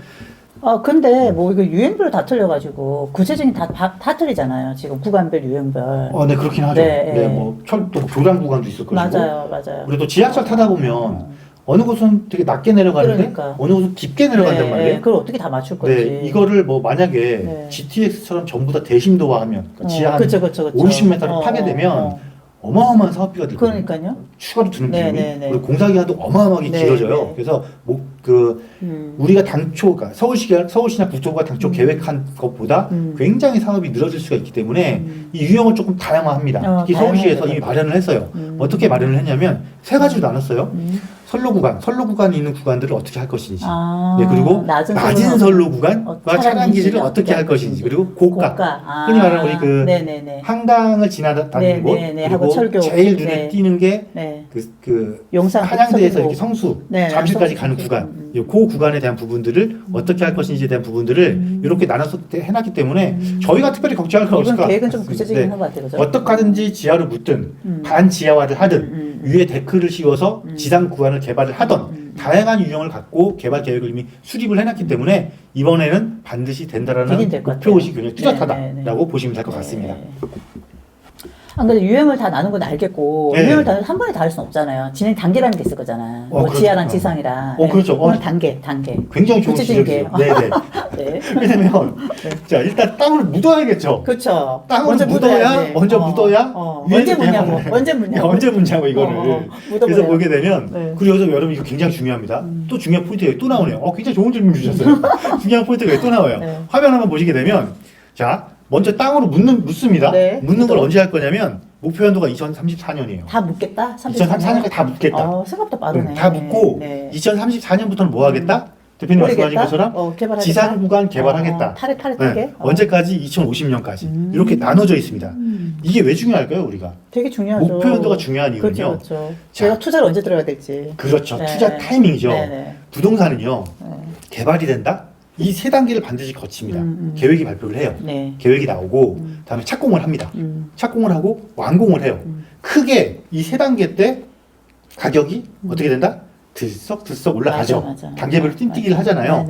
S1: 근데 뭐 이거 유행별로 다 틀려가지고 구체적인 다 틀리잖아요. 지금 구간별 유행별.
S2: 네, 그렇긴 하죠.
S1: 네,
S2: 네, 뭐 철도 교량 구간도 있을 것이고.
S1: 맞아요.
S2: 그래도 지하철 타다 보면 어느 곳은 되게 낮게 내려가는데
S1: 그러니까.
S2: 어느 곳은 깊게 내려간단 말이에요.
S1: 그걸 어떻게 다 맞출 건지.
S2: 네, 이거를 뭐 만약에
S1: 네.
S2: GTX처럼 전부 다 대심도화하면 그러니까 지하 한
S1: 그쵸.
S2: 50m를 파게 되면 어마어마한 사업비가 들거든요.
S1: 그러니까요.
S2: 추가로 드는 비용이
S1: 네.
S2: 그리고 공사 기간도 어마어마하게
S1: 네,
S2: 길어져요.
S1: 네.
S2: 그래서 우리가 당초 그러니까 서울시나 국토부가 당초 계획한 것보다 굉장히 사업이 늘어질 수가 있기 때문에 이 유형을 조금 다양화합니다. 특히 서울시에서
S1: 다양하게
S2: 이미 마련을 했어요. 어떻게 마련을 했냐면 세 가지로 나눴어요. 선로 구간이 있는 구간들을 어떻게 할 것인지. 네, 그리고 낮은 선로 구간과 차량 기지를 어떻게 할 것인지. 그리고 고가. 흔히 말하는 우리 그 한강을 지나다니는 곳.
S1: 하고
S2: 그리고
S1: 철교.
S2: 제일 눈에 띄는 게
S1: 용산
S2: 한양대에서 이렇게 성수, 잠실까지 가는 구간. 그 구간에 대한 부분들을 어떻게 할 것인지에 대한 부분들을 이렇게 나눠서 해놨기 때문에 저희가 특별히 걱정할 건 없을 것 같아요.
S1: 계획은 좀 구체적인 것 같아요. 그죠?
S2: 어떻게 하든지 지하로 묻든 반지하화를 하든 위에 데크를 씌워서 지상 구간을 개발을 하던 다양한 유형을 갖고 개발 계획을 이미 수립을 해놨기 때문에 이번에는 반드시 된다라는 목표의식이 굉장히 뚜렷하다라고 보시면 될 것 같습니다.
S1: 안 그래도 유형을 다 나눈 건 알겠고 유형을 다 한 번에 다 할 수는 없잖아요. 진행 단계라는 게 있을 거잖아. 뭐
S2: 그렇죠.
S1: 지하랑 지상이랑.
S2: 그렇죠.
S1: 오늘 단계.
S2: 굉장히 좋은 지적이죠. 네네.
S1: 네.
S2: 왜냐면 자 일단 땅을 묻어야겠죠.
S1: 그렇죠.
S2: 땅을 묻어야 먼저 묻어야
S1: 언제 묻냐고
S2: 이거를. 그래서 보게 되면 그리고 여기서 여러분 이거 굉장히 중요합니다. 또 중요한 포인트가 또 나오네요. 굉장히 좋은 질문 주셨어요. 중요한 포인트가 또 나와요. 화면 한번 보시게 되면 자 먼저 땅으로 묻습니다. 묻는 걸 언제 할 거냐면 목표 연도가 2034년이에요.
S1: 다 묻겠다?
S2: 2034년까지 다 묻겠다.
S1: 생각보다 빠르네.
S2: 다 묻고 2034년부터는 뭐 하겠다? 대표님 말씀하신 것처럼 지상 구간 개발하겠다. 언제까지? 2050년까지. 이렇게 나눠져 있습니다. 이게 왜 중요할까요, 우리가?
S1: 되게 중요하죠.
S2: 목표 연도가 중요한 이유는요.
S1: 그렇죠. 제가 투자를 언제 들어야 될지.
S2: 그렇죠. 투자 타이밍이죠. 부동산은요. 개발이 된다? 이 세 단계를 반드시 거칩니다. 계획이 발표를 해요. 계획이 나오고 다음에 착공을 합니다. 착공을 하고 완공을 해요. 크게 이 세 단계 때 가격이 어떻게 된다? 들썩 올라가죠.
S1: 맞아.
S2: 단계별로 띵뛰기를 하잖아요.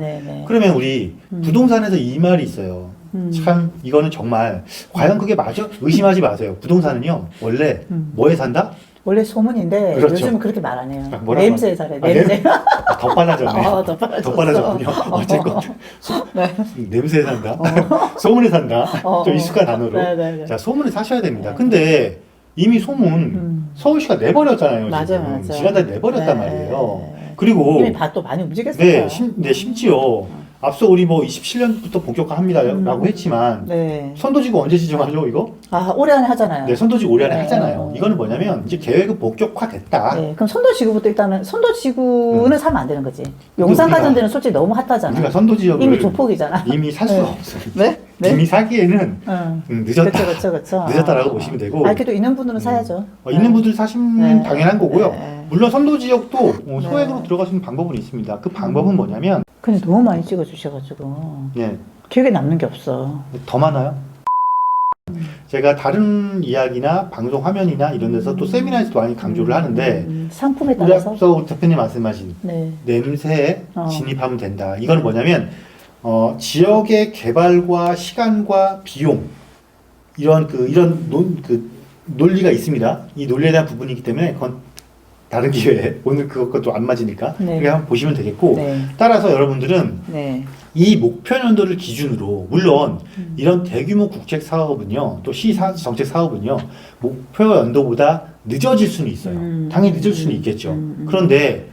S2: 그러면 우리 부동산에서 이 말이 있어요. 참 이거는 정말 과연 그게 맞아? 의심하지 마세요. 부동산은요 원래 뭐에 산다?
S1: 원래 소문인데
S2: 그렇죠.
S1: 요즘은 그렇게 말 안 해요. 냄새에 살아요. 냄새.
S2: 더 빨라졌네.
S1: 더
S2: 빨라졌군요. 어쨌건 냄새에 산다. 소문에 산다. 좀 익숙한 단어로. 자 소문에 사셔야 됩니다. 근데 이미 소문 서울시가 내버렸잖아요.
S1: 맞아.
S2: 지난달에 내버렸단 말이에요. 그리고
S1: 이미 또 많이 움직였어요.
S2: 심지어 앞서 우리 뭐 27년부터 본격화합니다라고 했지만 선도지구 언제 지정하죠 이거?
S1: 아, 올해 안에 하잖아요.
S2: 네, 선도지구 올해 안에
S1: 네.
S2: 하잖아요. 이거는 뭐냐면 이제 계획은 본격화됐다.
S1: 네, 그럼 선도지구부터 일단은 선도지구는 사면 안 되는 거지. 용산
S2: 우리가-
S1: 같은 데는 솔직히 너무 핫하잖아.
S2: 우리가 선도지역을
S1: 이미 조폭이잖아.
S2: 이미 살 수가
S1: 네.
S2: 없어요.
S1: 네? 네?
S2: 이미 사기에는
S1: 응.
S2: 늦었다.
S1: 그쵸.
S2: 늦었다라고 보시면 되고.
S1: 아, 그래도 있는 분들은 사야죠.
S2: 있는 분들 사시면
S1: 네.
S2: 당연한 거고요.
S1: 네.
S2: 물론 선도지역도 소액으로
S1: 네.
S2: 들어갈 수 있는 방법은 있습니다. 그 방법은 뭐냐면
S1: 근데 너무 많이 찍어주셔가지고
S2: 네,
S1: 기억에 남는 게 없어.
S2: 더 많아요. 제가 다른 이야기나 방송 화면이나 이런 데서 또 세미나에서도 많이 강조를 하는데
S1: 상품에
S2: 우리
S1: 따라서.
S2: 앞서 우리 대표님 말씀하신
S1: 네.
S2: 냄새에
S1: 어.
S2: 진입하면 된다. 이거는 뭐냐면 지역의 개발과 시간과 비용 이런 논리가 있습니다. 이 논리에 대한 부분이기 때문에 그건 다른 기회에 오늘 그것도 안 맞으니까
S1: 네.
S2: 그렇게 한번 보시면 되겠고
S1: 네.
S2: 따라서 여러분들은
S1: 네.
S2: 이 목표 연도를 기준으로 물론 이런 대규모 국책 사업은요 또 시 정책 사업은요 목표 연도보다 늦어질 수는 있어요. 당연히 늦을 수는 있겠죠. 그런데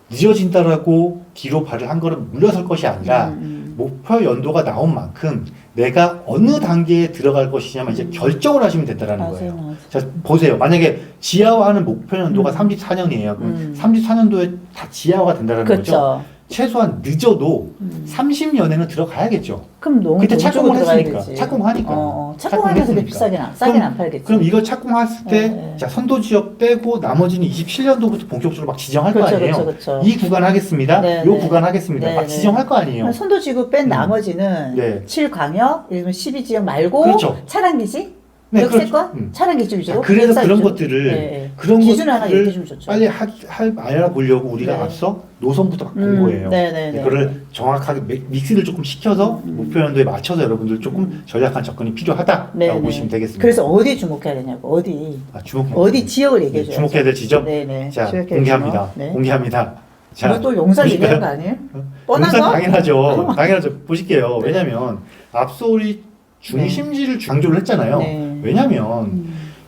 S2: 늦어진다라고 뒤로 발을 한 걸음 물러설 것이 아니라 목표 연도가 나온 만큼 내가 어느 단계에 들어갈 것이냐만 이제 결정을 하시면 된다라는 거예요.
S1: 맞아요.
S2: 자, 보세요. 만약에 지하화하는 목표 연도가 34년이에요. 그럼 34년도에 다 지하화가 된다는 거죠.
S1: 그렇죠.
S2: 최소한 늦어도 30년에는 들어가야겠죠.
S1: 그럼 너무
S2: 그때
S1: 돈
S2: 착공을
S1: 주고 들어가야
S2: 했으니까.
S1: 되지.
S2: 착공하니까.
S1: 착공하면 근데
S2: 착공했으니까.
S1: 싸게는 안 팔겠지.
S2: 그럼 이거 착공했을 때,
S1: 네.
S2: 자, 선도지역 빼고 나머지는 27년도부터 본격적으로 막 지정할 거 아니에요?
S1: 그렇죠.
S2: 이 구간 하겠습니다.
S1: 네,
S2: 요
S1: 네.
S2: 구간 하겠습니다.
S1: 네,
S2: 막
S1: 네.
S2: 지정할 거 아니에요?
S1: 선도지구 뺀 나머지는
S2: 네.
S1: 7광역, 예를 들면 12지역 말고
S2: 그렇죠.
S1: 차량기지?
S2: 네,
S1: 역세권?
S2: 그렇죠.
S1: 차량기지 위주로?
S2: 자, 그래서
S1: 역사
S2: 그런
S1: 위주로?
S2: 것들을,
S1: 네.
S2: 그런
S1: 기준을 하나 얘기해 주면
S2: 것들을
S1: 좋죠.
S2: 빨리 알아보려고 우리가
S1: 네.
S2: 앞서 노선부터 바꾼 거예요.
S1: 네네네.
S2: 이거를 정확하게 믹스를 조금 시켜서 목표 연도에 맞춰서 여러분들 조금 전략한 접근이 필요하다라고
S1: 네네.
S2: 보시면 되겠습니다.
S1: 그래서 어디 주목해야 되냐고, 어디.
S2: 어디
S1: 지역을 얘기해 줘요.
S2: 주목해야 될 지점?
S1: 네네.
S2: 자,
S1: 지역에
S2: 공개합니다.
S1: 네.
S2: 공개합니다. 자,
S1: 이거 또 용산
S2: 보실까요?
S1: 얘기하는 거 아니에요? 뻔한
S2: 용산
S1: 거?
S2: 당연하죠. 당연하죠. 보실게요.
S1: 네.
S2: 왜냐면 앞서 우리 중심지를 강조를 했잖아요.
S1: 네.
S2: 왜냐면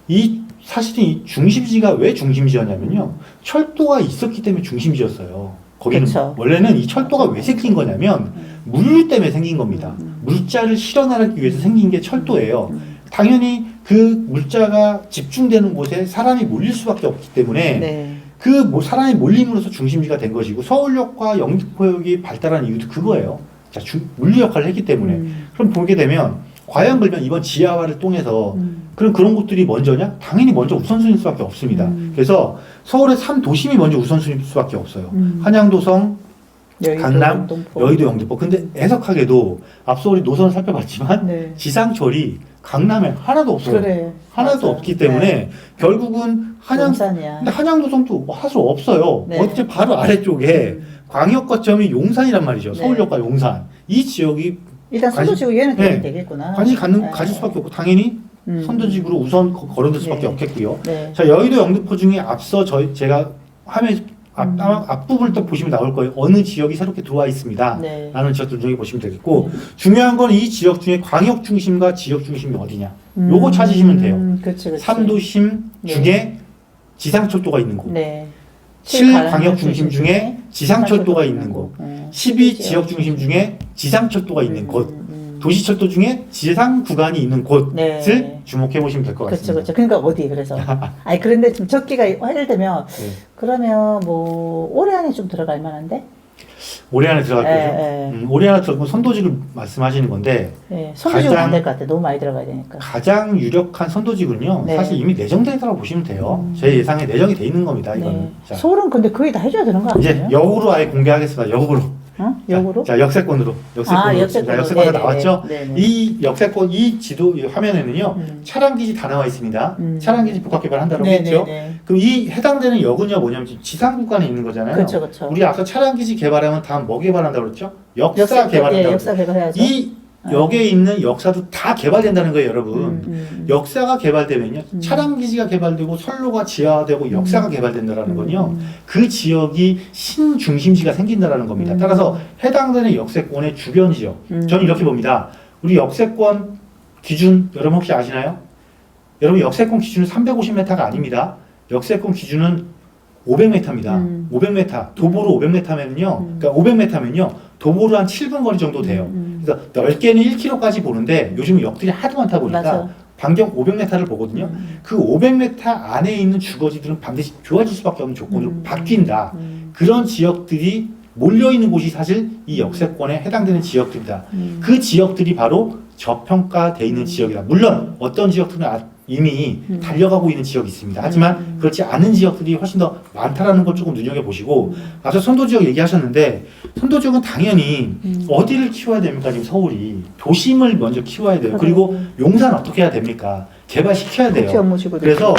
S2: 이 사실은 이 중심지가 왜 중심지였냐면요. 철도가 있었기 때문에 중심지였어요. 거기는
S1: 그쵸.
S2: 원래는 이 철도가 왜 생긴 거냐면 물 때문에 생긴 겁니다. 물자를 실어나르기 위해서 생긴 게 철도예요. 당연히 그 물자가 집중되는 곳에 사람이 몰릴 수밖에 없기 때문에
S1: 네.
S2: 사람이 몰림으로써 중심지가 된 것이고 서울역과 영등포역이 발달한 이유도 그거예요. 자, 물리 역할을 했기 때문에. 그럼 보게 되면 과연 그러면 이번 지하화를 통해서 그럼 그런 곳들이 먼저냐? 당연히 먼저 우선순위일 수밖에 없습니다. 그래서 서울의 3도심이 먼저 우선순위일 수밖에 없어요. 한양도성, 강남, 여의도, 영등포. 근데 애석하게도 앞서 우리 노선을 살펴봤지만
S1: 네.
S2: 지상철이 강남에 하나도 없어요.
S1: 그래.
S2: 하나도
S1: 맞아.
S2: 없기 때문에
S1: 네.
S2: 결국은
S1: 용산이야.
S2: 근데 한양도성도 사실 없어요.
S1: 네.
S2: 어째 바로 아래쪽에 광역 거점이 용산이란 말이죠.
S1: 네.
S2: 서울역과 용산. 이 지역이
S1: 일단 선도지구 얘는
S2: 네.
S1: 되겠구나.
S2: 관심이
S1: 네.
S2: 가질 수밖에 없고 당연히 선도지구로 우선 거론될 수밖에
S1: 네.
S2: 없겠고요.
S1: 네.
S2: 자, 여의도 영등포 중에 앞서 제가 화면 앞부분을 또 보시면 나올 거예요. 어느 지역이 새롭게 들어와 있습니다.
S1: 네.
S2: 라는 지역들 중에 보시면 되겠고 중요한 건 이 지역 중에 광역 중심과 지역 중심이 어디냐. 요거 찾으시면 돼요.
S1: 그치.
S2: 3도심
S1: 네.
S2: 중에 지상철도가 있는 곳.
S1: 네.
S2: 7광역 중심 중에 지상철도가 있는 곳. 12
S1: 지역
S2: 지역 중심 중에 지상철도가 있는 곳.
S1: 음.
S2: 도시철도 중에 지상 구간이 있는 곳을
S1: 네.
S2: 주목해 보시면 될 것
S1: 그렇죠,
S2: 같습니다.
S1: 그렇죠. 그러니까 어디 그래서. 아니 그런데 좀 적기가 해결되면
S2: 네.
S1: 그러면 뭐 올해 안에 좀 들어갈 만한데.
S2: 올해 안에 들어갈
S1: 예,
S2: 거죠.
S1: 예.
S2: 올해 안에 들어가면 선도지구 말씀하시는 건데
S1: 네. 선도지구
S2: 가장-
S1: 안 될 것 같아. 너무 많이 들어가야 되니까.
S2: 가장 유력한 선도지구는요.
S1: 네.
S2: 사실 이미 내정돼 있다고 보시면 돼요. 제 예상에 내정이 돼 있는 겁니다. 이거는.
S1: 네.
S2: 자,
S1: 서울은 근데 거의 다 해줘야 되는 거
S2: 이제
S1: 아니에요?
S2: 역으로 아예 공개하겠습니다. 역으로.
S1: 어? 역으로?
S2: 자, 역세권으로. 역세권으로.
S1: 역세권으로.
S2: 역세권이
S1: 네네네.
S2: 나왔죠.
S1: 네네.
S2: 이 역세권 이 지도 이 화면에는요. 차량기지 다 나와 있습니다. 차량기지 복합개발한다고 했죠.
S1: 네네네.
S2: 그럼 이 해당되는 역은요 뭐냐면 지금 지상 구간에 있는 거잖아요.
S1: 그렇죠, 그렇죠.
S2: 우리 앞서 차량기지 개발하면 다음 뭐 개발한다고 그랬죠? 역사
S1: 역사
S2: 개발한다고.
S1: 역사 개발해야죠.
S2: 이 역에 있는 역사도 다 개발된다는 거예요, 여러분. 역사가 개발되면요, 차량기지가 개발되고 선로가 지하화되고 역사가 개발된다는 건요, 그 지역이 신중심지가 생긴다는 겁니다. 따라서 해당되는 역세권의 주변 지역, 저는 이렇게 봅니다. 우리 역세권 기준 여러분 혹시 아시나요? 여러분 역세권 기준은 350m가 아닙니다. 역세권 기준은 500m입니다. 500m. 도보로 500m면요. 그러니까 500m면요. 도보로 한 7분 거리 정도 돼요. 그래서 넓게는 1km까지 보는데 요즘 역들이 하도 많다 보니까
S1: 맞아.
S2: 반경 500m를 보거든요. 그 500m 안에 있는 주거지들은 반드시 좋아질 수밖에 없는 조건으로 바뀐다. 그런 지역들이 몰려있는 곳이 사실 이 역세권에 해당되는 지역들이다. 그 지역들이 바로 저평가되어 있는 지역이다. 물론 어떤 지역들은 이미 달려가고 있는 지역이 있습니다. 하지만 그렇지 않은 지역들이 훨씬 더 많다라는 걸 조금 눈여겨보시고, 앞서 선도지역 얘기하셨는데, 선도지역은 당연히 어디를 키워야 됩니까? 지금 서울이 도심을 먼저 키워야 돼요. 그리고 용산 어떻게 해야 됩니까? 개발시켜야 돼요. 그래서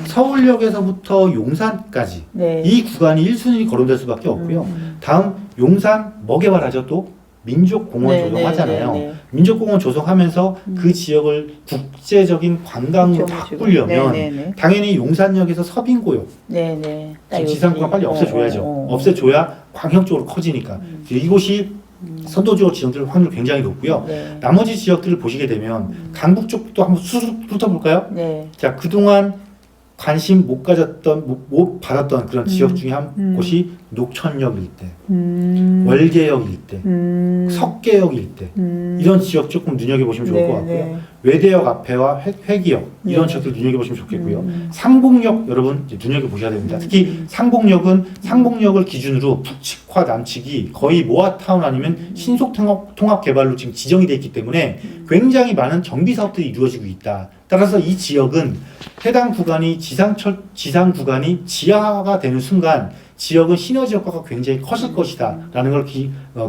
S2: 서울역에서부터 용산까지
S1: 네.
S2: 이 구간이 1순위 거론될 수밖에 없고요. 다음 용산 뭐 개발하죠? 또 민족공원
S1: 네,
S2: 조성하잖아요.
S1: 네, 네, 네.
S2: 민족공원 조성하면서 그 지역을 국제적인 관광으로 바꾸려면 당연히 용산역에서 서빙고역, 지상구가 빨리 없애줘야죠. 없애줘야 광역적으로 커지니까. 이곳이 선도지역 지역들 확률 굉장히 높고요.
S1: 네.
S2: 나머지 지역들을 보시게 되면 강북 쪽도 한번 수습 훑어볼까요?
S1: 네.
S2: 자, 그동안 관심 못 가졌던, 못 받았던 그런 지역 중에 한 곳이 녹천역 일대, 월계역 일대, 석계역 일대, 이런 지역 조금 눈여겨보시면 좋을 것 같고요. 외대역 앞에와 회기역, 이런 지역들 눈여겨보시면 좋겠고요. 상봉역 여러분 이제 눈여겨보셔야 됩니다. 특히 상봉역을 기준으로 북측과 남측이 거의 모아타운 아니면 신속통합개발로 지금 지정이 되어 있기 때문에 굉장히 많은 정비사업들이 이루어지고 있다. 따라서 이 지역은 해당 구간이 지상 구간이 지하가 되는 순간 지역은 시너지 효과가 굉장히 커질 것이다 라는 걸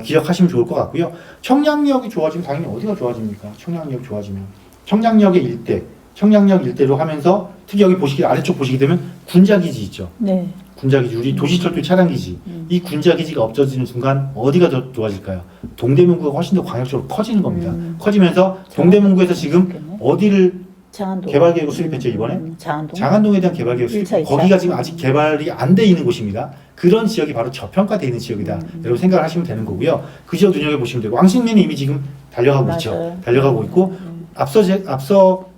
S2: 기억하시면 좋을 것 같고요. 청량역이 좋아지면 당연히 어디가 좋아집니까? 청량역 좋아지면 청량역의 일대, 청량역 일대로 하면서 특히 여기 아래쪽 보시게 되면 군자기지 있죠.
S1: 네.
S2: 군자기지, 우리 도시철도 차량기지. 이 군자기지가 없어지는 순간 어디가 더 좋아질까요? 동대문구가 훨씬 더 광역적으로 커지는 겁니다. 커지면서 동대문구에서 지금 어디를
S1: 장안동.
S2: 개발 계획을 수립했죠 이번에? 장안동에 대한 개발 계획 수립.
S1: 1차, 2차.
S2: 거기가 지금 아직 개발이 안 돼 있는 곳입니다. 그런 지역이 바로 저평가되어 있는 지역이다. 여러분 생각을 하시면 되는 거고요. 그 지역 눈여겨보시면 되고, 왕십리는 이미 지금 달려가고
S1: 맞아요.
S2: 있죠. 달려가고 있고, 앞서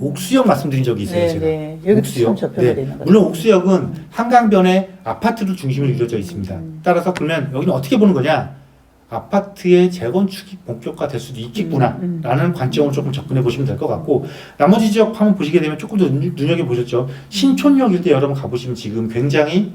S2: 옥수역 말씀드린 적이 있어요. 제가.
S1: 여기도
S2: 옥수역.
S1: 참 저평가되어 있는 거죠.
S2: 물론 옥수역은 한강변에 아파트를 중심으로 이루어져 있습니다. 따라서 그러면 여기는 어떻게 보는 거냐? 아파트의 재건축이 본격화될 수도 있겠구나라는 관점으로 조금 접근해 보시면 될 것 같고, 나머지 지역 한번 보시게 되면 조금 더 눈여겨보셨죠. 신촌역 일대 여러분 가보시면 지금 굉장히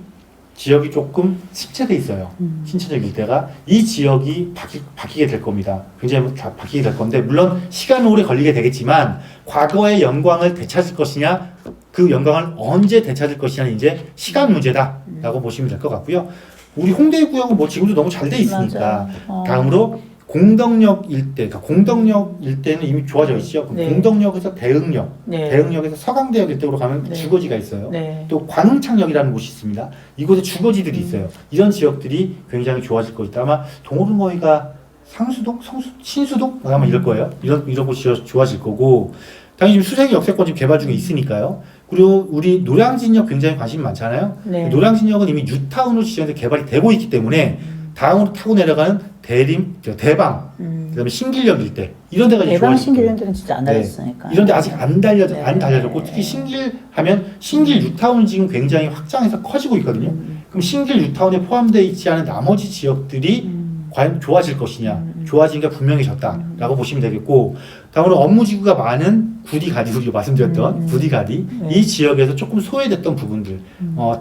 S2: 지역이 조금 침체돼 있어요. 신촌역 일대가 이 지역이 바뀌게 될 겁니다. 굉장히 바뀌게 될 건데, 물론 시간은 오래 걸리게 되겠지만 과거의 영광을 되찾을 것이냐, 그 영광을 언제 되찾을 것이냐는 이제 시간 문제다라고 보시면 될 것 같고요. 우리 홍대 구역은 뭐 지금도 너무 잘 돼 있으니까 다음으로 공덕역 일대, 그러니까 공덕역 일대는 이미 좋아져 있죠. 공덕역에서 대흥역, 대흥역에서 서강대역 일대로 가면 주거지가 있어요. 또 관흥창역이라는 곳이 있습니다. 이곳에 주거지들이 있어요. 이런 지역들이 굉장히 좋아질 것이다. 아마 동호동거기가 상수동, 신수동 아마 이럴 거예요. 이런 곳이 좋아질 거고, 당연히 지금 수색이 역세권 지금 개발 중에 있으니까요. 그리고 우리 노량진역 굉장히 관심이 많잖아요. 노량진역은 이미 뉴타운으로 지정돼 개발이 되고 있기 때문에 다음으로 타고 내려가는 대방, 그다음에 신길역 일대 이런 데가
S1: 대방 신길역들은 진짜 안 달렸으니까.
S2: 이런 데 아직 안 달려졌고, 특히 신길 뉴타운은 지금 굉장히 확장해서 커지고 있거든요. 그럼 신길 뉴타운에 포함되어 있지 않은 나머지 지역들이 과연 좋아질 것이냐, 좋아지니까 분명해졌다라고 보시면 되겠고, 다음으로 업무지구가 많은 구디가디, 우리가 말씀드렸던 구디가디, 이 지역에서 조금 소외됐던 부분들,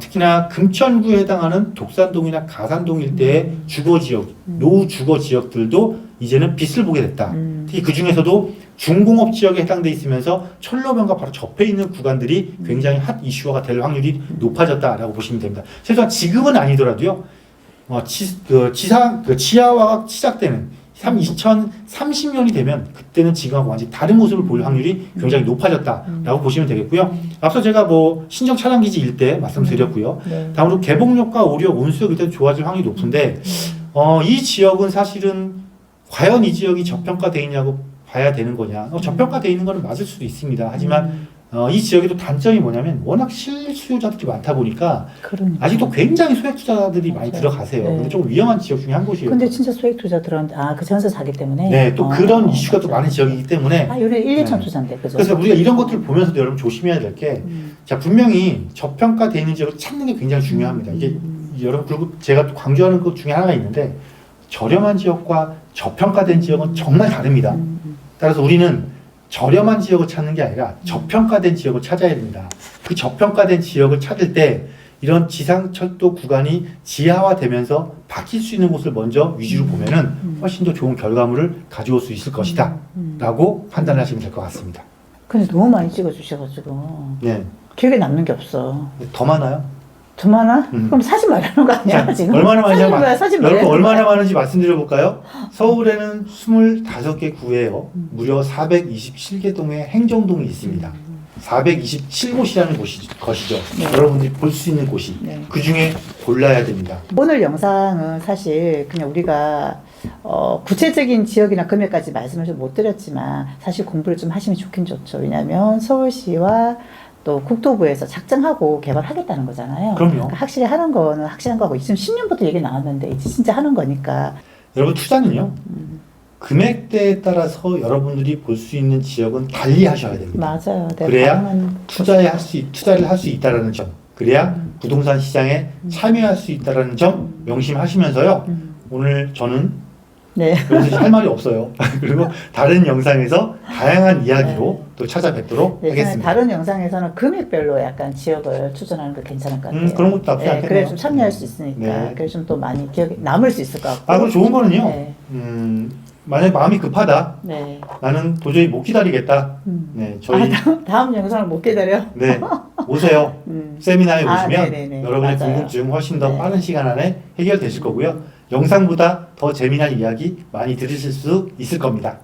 S2: 특히나 금천구에 해당하는 독산동이나 가산동 일대의 주거지역, 노후 주거지역들도 이제는 빛을 보게 됐다. 특히 그 중에서도 중공업 지역에 해당돼 있으면서 철로변과 바로 접해 있는 구간들이 굉장히 핫 이슈화가 될 확률이 높아졌다라고 보시면 됩니다. 최소한 지금은 아니더라도요, 지하화가 시작되는 2030년이 되면 그때는 지금하고 완전히 다른 모습을 볼 확률이 굉장히 높아졌다라고 보시면 되겠고요. 앞서 제가 뭐 신정 차량기지 일대 말씀드렸고요. 다음으로 개봉역과 오리역, 온수역 일대 좋아질 확률이 높은데, 이 지역은 사실은 과연 이 지역이 저평가되어 있냐고 봐야 되는 거냐. 저평가되어 있는 거는 맞을 수도 있습니다. 하지만 이 지역에도 단점이 뭐냐면 워낙 실수요자들이 많다 보니까 아직도 굉장히 소액 투자들이 많이 들어가세요. 근데 조금 위험한 지역 중에 한 곳이에요.
S1: 근데 진짜 소액 투자 들어왔는데, 그 전세 사기 때문에.
S2: 네, 또 그런 이슈가 또 많은 지역이기 때문에.
S1: 요래 1, 2천 투자인데, 그죠?
S2: 그래서 우리가 이런 것들을 보면서도 여러분 조심해야 될 게, 자, 분명히 저평가되어 있는 지역을 찾는 게 굉장히 중요합니다. 이게 여러분, 그리고 제가 또 강조하는 것 중에 하나가 있는데, 저렴한 지역과 저평가된 지역은 정말 다릅니다. 따라서 우리는 저렴한 지역을 찾는 게 아니라 저평가된 지역을 찾아야 됩니다. 그 저평가된 지역을 찾을 때 이런 지상철도 구간이 지하화되면서 바뀔 수 있는 곳을 먼저 위주로 보면은 훨씬 더 좋은 결과물을 가져올 수 있을 것이다 라고 판단하시면 될 것 같습니다.
S1: 근데 너무 많이 찍어주셔가지고
S2: 네.
S1: 기억에 남는 게 없어.
S2: 더 많아요?
S1: 더 많아? 그럼 사진 말하는 거 아니야
S2: 자,
S1: 지금?
S2: 얼마나 많은지
S1: 사진
S2: 여러분
S1: 말하는
S2: 얼마나
S1: 거야.
S2: 많은지 말씀드려 볼까요? 서울에는 25개 구에요. 무려 427개 동의 행정동이 있습니다. 427곳이라는 것이죠.
S1: 네.
S2: 여러분들이 볼 수 있는 곳이.
S1: 네.
S2: 그 중에 골라야 됩니다.
S1: 오늘 영상은 사실 그냥 우리가 구체적인 지역이나 금액까지 말씀을 좀 못 드렸지만 사실 공부를 좀 하시면 좋긴 좋죠. 왜냐하면 서울시와 또 국토부에서 작정하고 개발하겠다는 거잖아요.
S2: 그럼요.
S1: 그러니까 확실히 하는 거는 확실한 거고 지금 10년부터 얘기 나왔는데 이제 진짜 하는 거니까.
S2: 여러분 투자는요. 금액대에 따라서 여러분들이 볼 수 있는 지역은 달리 하셔야 됩니다.
S1: 맞아요. 네,
S2: 그래야
S1: 다양한
S2: 투자를 할 수 있다라는 점. 그래야 부동산 시장에 참여할 수 있다라는 점 명심하시면서요. 오늘 저는
S1: 네.
S2: 그래서 할 말이 없어요. 그리고 다른 영상에서 다양한 이야기로 또 찾아뵙도록
S1: 네,
S2: 하겠습니다.
S1: 다른 영상에서는 금액별로 약간 지역을 추천하는 거 괜찮을 것 같아요.
S2: 그런 것도 나쁘지 않겠네요.
S1: 그래 좀 참여할 수 있으니까.
S2: 네.
S1: 그래 좀 또 많이 기억에 남을 수 있을 것 같고.
S2: 그리고 좋은 거는요.
S1: 네.
S2: 만약에 마음이 급하다.
S1: 네.
S2: 나는 도저히 못 기다리겠다. 네, 저희
S1: 다음 영상을 못 기다려.
S2: 네, 오세요. 세미나에 오시면
S1: 네네네.
S2: 여러분의
S1: 맞아요.
S2: 궁금증 훨씬 더
S1: 네.
S2: 빠른 시간 안에 해결되실 거고요. 영상보다 더 재미난 이야기 많이 들으실 수 있을 겁니다.